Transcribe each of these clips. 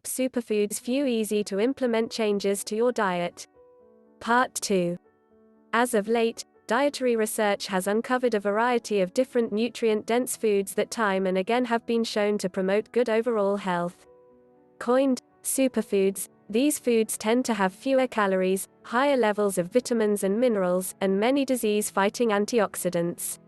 top superfoods, few easy to implement changes to your diet. Part 2. As of late, dietary research has uncovered a variety of different nutrient-dense foods that time and again have been shown to promote good overall health. Coined superfoods, these foods tend to have fewer calories, higher levels of vitamins and minerals, and many disease-fighting antioxidants.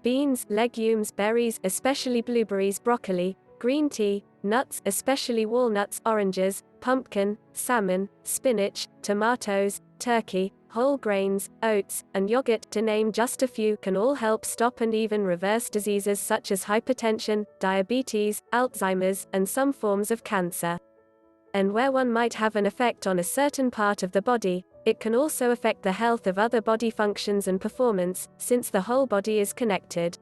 Beans, legumes, berries, especially blueberries, broccoli, green tea, nuts, especially walnuts, oranges, pumpkin, salmon, spinach, tomatoes, turkey, whole grains, oats, and yogurt, to name just a few, can all help stop and even reverse diseases such as hypertension, diabetes, Alzheimer's, and some forms of cancer. And where one might have an effect on a certain part of the body, it can also affect the health of other body functions and performance, since the whole body is connected.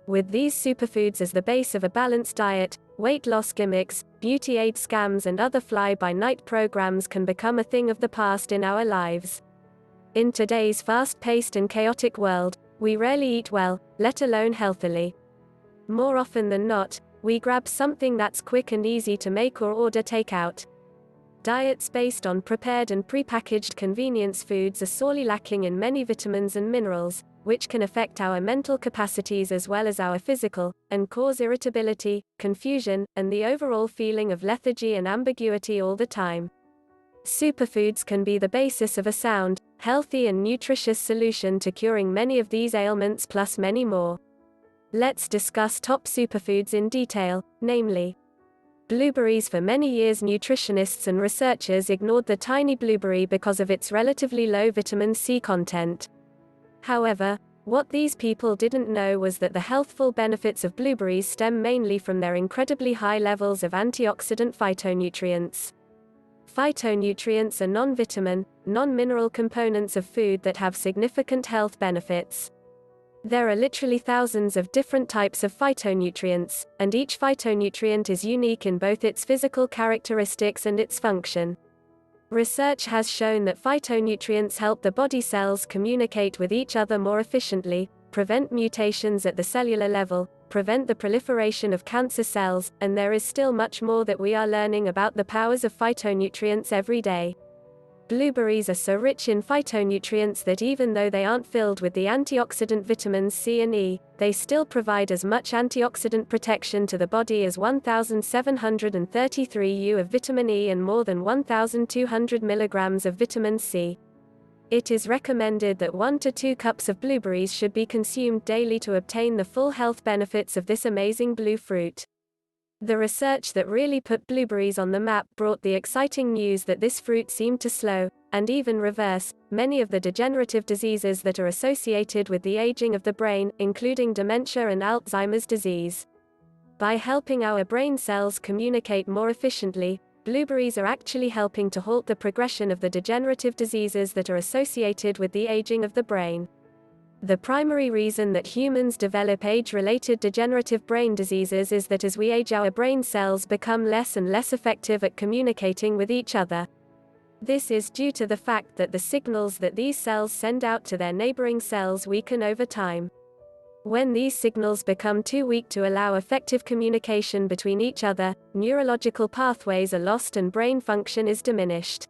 With these superfoods as the base of a balanced diet, weight loss gimmicks, beauty aid scams and other fly-by-night programs can become a thing of the past in our lives. In today's fast-paced and chaotic world, we rarely eat well, let alone healthily. More often than not, we grab something that's quick and easy to make or order takeout. Diets based on prepared and prepackaged convenience foods are sorely lacking in many vitamins and minerals, which can affect our mental capacities as well as our physical, and cause irritability, confusion, and the overall feeling of lethargy and ambiguity all the time. Superfoods can be the basis of a sound, healthy and nutritious solution to curing many of these ailments plus many more. Let's discuss top superfoods in detail, namely blueberries. For many years nutritionists and researchers ignored the tiny blueberry because of its relatively low vitamin C content. However, what these people didn't know was that the healthful benefits of blueberries stem mainly from their incredibly high levels of antioxidant phytonutrients. Phytonutrients are non-vitamin, non-mineral components of food that have significant health benefits. There are literally thousands of different types of phytonutrients, and each phytonutrient is unique in both its physical characteristics and its function. Research has shown that phytonutrients help the body cells communicate with each other more efficiently, prevent mutations at the cellular level, prevent the proliferation of cancer cells, and there is still much more that we are learning about the powers of phytonutrients every day. Blueberries are so rich in phytonutrients that even though they aren't filled with the antioxidant vitamins C and E, they still provide as much antioxidant protection to the body as 1,733 U of vitamin E and more than 1,200 milligrams of vitamin C. It is recommended that 1 to 2 cups of blueberries should be consumed daily to obtain the full health benefits of this amazing blue fruit. The research that really put blueberries on the map brought the exciting news that this fruit seemed to slow, and even reverse, many of the degenerative diseases that are associated with the aging of the brain, including dementia and Alzheimer's disease. By helping our brain cells communicate more efficiently, blueberries are actually helping to halt the progression of the degenerative diseases that are associated with the aging of the brain. The primary reason that humans develop age-related degenerative brain diseases is that as we age our brain cells become less and less effective at communicating with each other. This is due to the fact that the signals that these cells send out to their neighboring cells weaken over time. When these signals become too weak to allow effective communication between each other, neurological pathways are lost and brain function is diminished.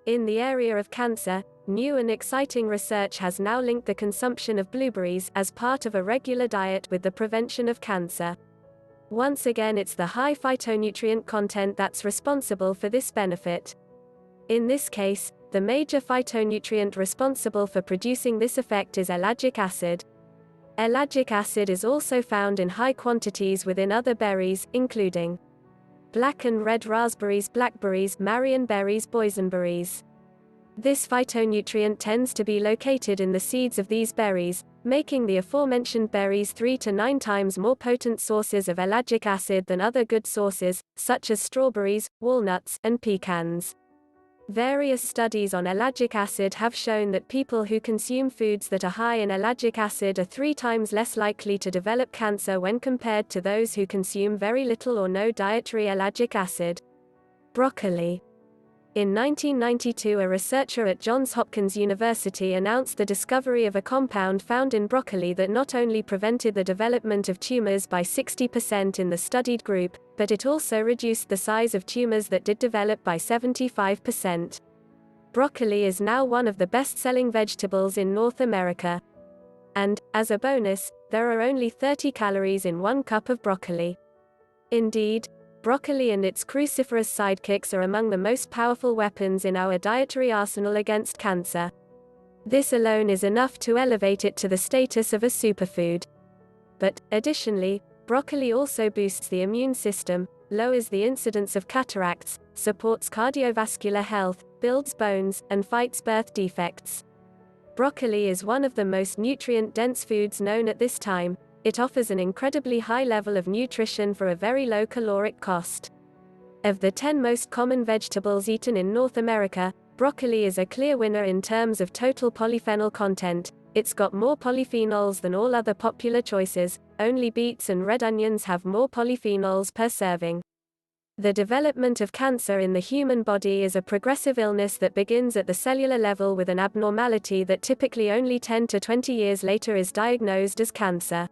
In the area of cancer, new and exciting research has now linked the consumption of blueberries as part of a regular diet with the prevention of cancer. Once again, it's the high phytonutrient content that's responsible for this benefit. In this case, the major phytonutrient responsible for producing this effect is ellagic acid. Ellagic acid is also found in high quantities within other berries, including black and red raspberries, blackberries, marionberries, boysenberries. This phytonutrient tends to be located in the seeds of these berries, making the aforementioned berries 3 to 9 times more potent sources of ellagic acid than other good sources, such as strawberries, walnuts, and pecans. Various studies on ellagic acid have shown that people who consume foods that are high in ellagic acid are 3 times less likely to develop cancer when compared to those who consume very little or no dietary ellagic acid. Broccoli. In 1992, a researcher at Johns Hopkins University announced the discovery of a compound found in broccoli that not only prevented the development of tumors by 60% in the studied group, but it also reduced the size of tumors that did develop by 75%. Broccoli is now one of the best-selling vegetables in North America. And, as a bonus, there are only 30 calories in 1 cup of broccoli. Indeed, broccoli and its cruciferous sidekicks are among the most powerful weapons in our dietary arsenal against cancer. This alone is enough to elevate it to the status of a superfood. But, additionally, broccoli also boosts the immune system, lowers the incidence of cataracts, supports cardiovascular health, builds bones, and fights birth defects. Broccoli is one of the most nutrient-dense foods known at this time. It offers an incredibly high level of nutrition for a very low caloric cost. Of the 10 most common vegetables eaten in North America, broccoli is a clear winner in terms of total polyphenol content. It's got more polyphenols than all other popular choices. Only beets and red onions have more polyphenols per serving. The development of cancer in the human body is a progressive illness that begins at the cellular level with an abnormality that typically only 10 to 20 years later is diagnosed as cancer.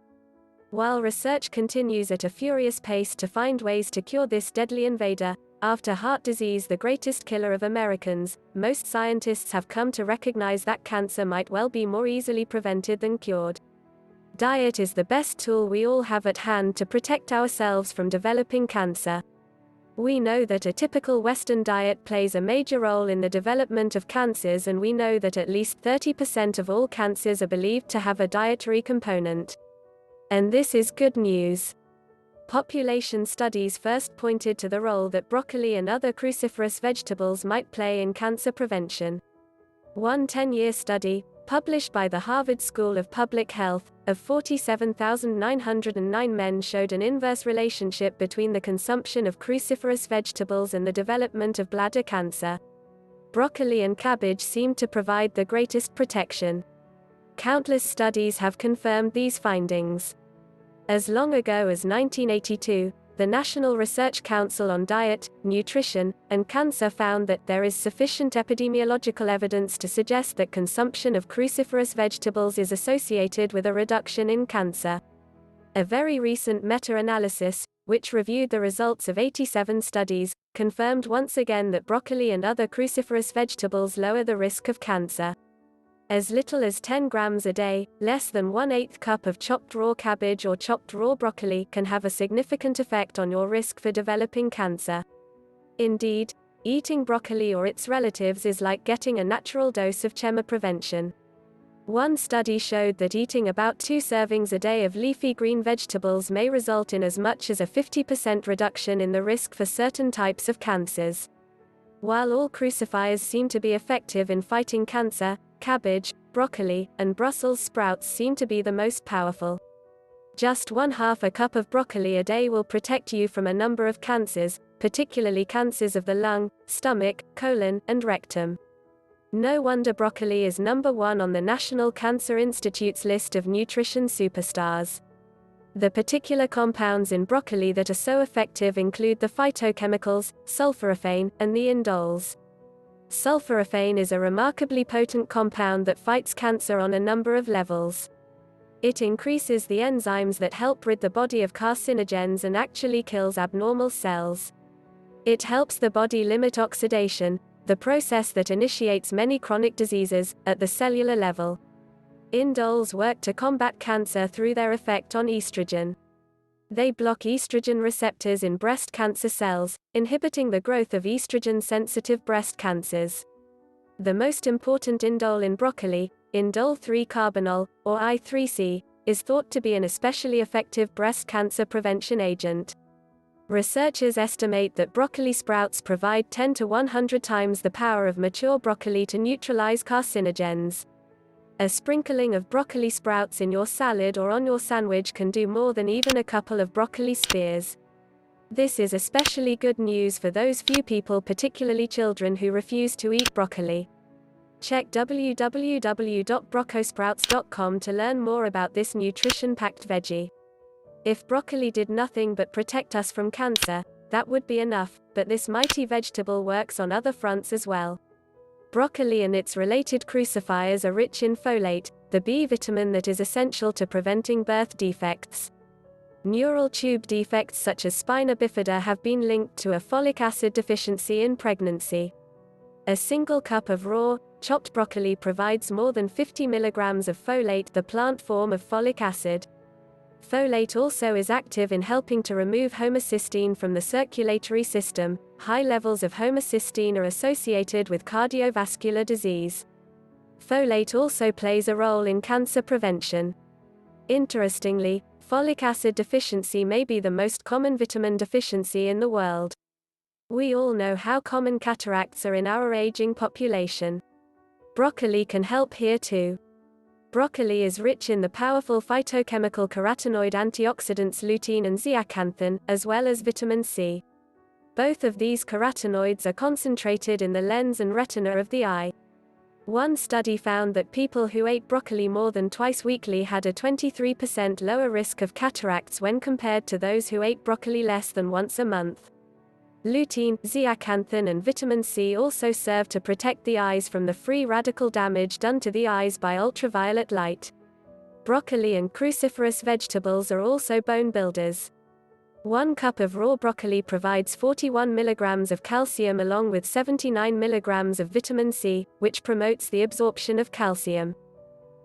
While research continues at a furious pace to find ways to cure this deadly invader, after heart disease, the greatest killer of Americans, most scientists have come to recognize that cancer might well be more easily prevented than cured. Diet is the best tool we all have at hand to protect ourselves from developing cancer. We know that a typical Western diet plays a major role in the development of cancers, and we know that at least 30% of all cancers are believed to have a dietary component. And this is good news. Population studies first pointed to the role that broccoli and other cruciferous vegetables might play in cancer prevention. One 10-year study, published by the Harvard School of Public Health, of 47,909 men showed an inverse relationship between the consumption of cruciferous vegetables and the development of bladder cancer. Broccoli and cabbage seemed to provide the greatest protection. Countless studies have confirmed these findings. As long ago as 1982, the National Research Council on Diet, Nutrition, and Cancer found that there is sufficient epidemiological evidence to suggest that consumption of cruciferous vegetables is associated with a reduction in cancer. A very recent meta-analysis, which reviewed the results of 87 studies, confirmed once again that broccoli and other cruciferous vegetables lower the risk of cancer. As little as 10 grams a day, less than 1/8 cup of chopped raw cabbage or chopped raw broccoli can have a significant effect on your risk for developing cancer. Indeed, eating broccoli or its relatives is like getting a natural dose of chemoprevention. One study showed that eating about 2 servings a day of leafy green vegetables may result in as much as a 50% reduction in the risk for certain types of cancers. While all crucifiers seem to be effective in fighting cancer, cabbage, broccoli, and Brussels sprouts seem to be the most powerful. Just 1/2 a cup of broccoli a day will protect you from a number of cancers, particularly cancers of the lung, stomach, colon, and rectum. No wonder broccoli is number 1 on the National Cancer Institute's list of nutrition superstars. The particular compounds in broccoli that are so effective include the phytochemicals, sulforaphane, and the indoles. Sulforaphane is a remarkably potent compound that fights cancer on a number of levels. It increases the enzymes that help rid the body of carcinogens and actually kills abnormal cells. It helps the body limit oxidation, the process that initiates many chronic diseases, at the cellular level. Indoles work to combat cancer through their effect on estrogen. They block estrogen receptors in breast cancer cells, inhibiting the growth of estrogen-sensitive breast cancers. The most important indole in broccoli, indole 3-carbinol, or I3C, is thought to be an especially effective breast cancer prevention agent. Researchers estimate that broccoli sprouts provide 10 to 100 times the power of mature broccoli to neutralize carcinogens. A sprinkling of broccoli sprouts in your salad or on your sandwich can do more than even a couple of broccoli spears. This is especially good news for those few people, particularly children, who refuse to eat broccoli. Check www.broccosprouts.com to learn more about this nutrition-packed veggie. If broccoli did nothing but protect us from cancer, That would be enough, but this mighty vegetable works on other fronts as well. Broccoli and its related crucifiers are rich in folate, the B vitamin that is essential to preventing birth defects. Neural tube defects such as spina bifida have been linked to a folic acid deficiency in pregnancy. A single cup of raw, chopped broccoli provides more than 50 milligrams of folate, the plant form of folic acid. Folate also is active in helping to remove homocysteine from the circulatory system. High levels of homocysteine are associated with cardiovascular disease. Folate also plays a role in cancer prevention. Interestingly, folic acid deficiency may be the most common vitamin deficiency in the world. We all know how common cataracts are in our aging population. Broccoli can help here too. Broccoli is rich in the powerful phytochemical carotenoid antioxidants lutein and zeaxanthin, as well as vitamin C. Both of these carotenoids are concentrated in the lens and retina of the eye. One study found that people who ate broccoli more than twice weekly had a 23% lower risk of cataracts when compared to those who ate broccoli less than once a month. Lutein, zeaxanthin and vitamin C also serve to protect the eyes from the free radical damage done to the eyes by ultraviolet light. Broccoli and cruciferous vegetables are also bone builders. 1 cup of raw broccoli provides 41 milligrams of calcium along with 79 milligrams of vitamin C, which promotes the absorption of calcium.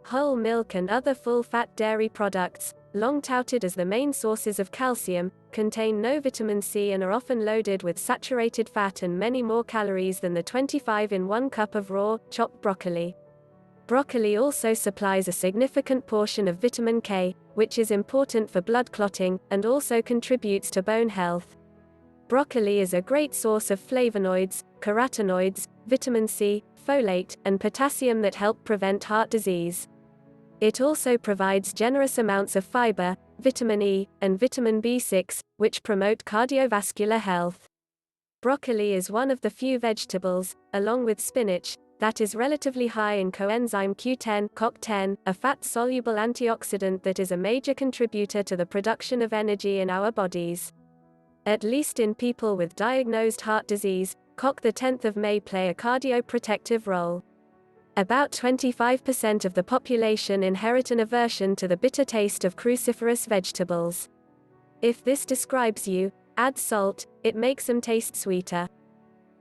Whole milk and other full-fat dairy products, long touted as the main sources of calcium, contain no vitamin C and are often loaded with saturated fat and many more calories than the 25 in 1 cup of raw, chopped broccoli. Broccoli also supplies a significant portion of vitamin K, which is important for blood clotting, and also contributes to bone health. Broccoli is a great source of flavonoids, carotenoids, vitamin C, folate, and potassium that help prevent heart disease. It also provides generous amounts of fiber, vitamin E, and vitamin B6, which promote cardiovascular health. Broccoli is one of the few vegetables, along with spinach, that is relatively high in coenzyme Q10, CoQ10, a fat-soluble antioxidant that is a major contributor to the production of energy in our bodies. At least in people with diagnosed heart disease, CoQ10 of may play a cardioprotective role. About 25% of the population inherit an aversion to the bitter taste of cruciferous vegetables. If this describes you, add salt, it makes them taste sweeter.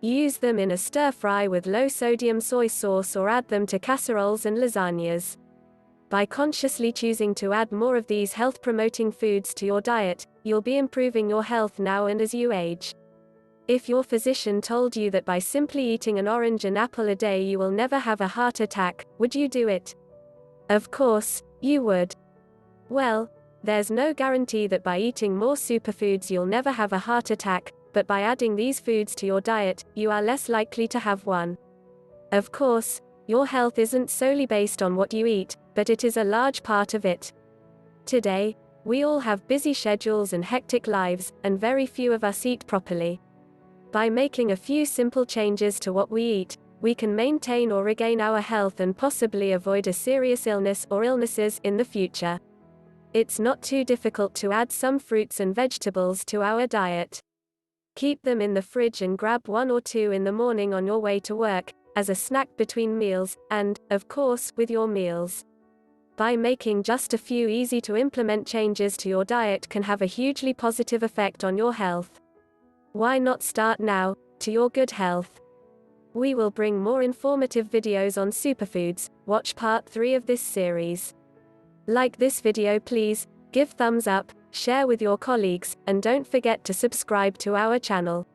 Use them in a stir-fry with low-sodium soy sauce or add them to casseroles and lasagnas. By consciously choosing to add more of these health-promoting foods to your diet, you'll be improving your health now and as you age. If your physician told you that by simply eating an orange and apple a day you will never have a heart attack, would you do it? Of course, you would. Well, there's no guarantee that by eating more superfoods you'll never have a heart attack, but by adding these foods to your diet, you are less likely to have one. Of course, your health isn't solely based on what you eat, but it is a large part of it. Today, we all have busy schedules and hectic lives, and very few of us eat properly. By making a few simple changes to what we eat, we can maintain or regain our health and possibly avoid a serious illness or illnesses in the future. It's not too difficult to add some fruits and vegetables to our diet. Keep them in the fridge and grab 1 or 2 in the morning on your way to work, as a snack between meals, and, of course, with your meals. By making just a few easy-to-implement changes to your diet can have a hugely positive effect on your health. Why not start now, to your good health? We will bring more informative videos on superfoods. Watch part 3 of this series. Like this video please, give thumbs up, share with your colleagues, and don't forget to subscribe to our channel.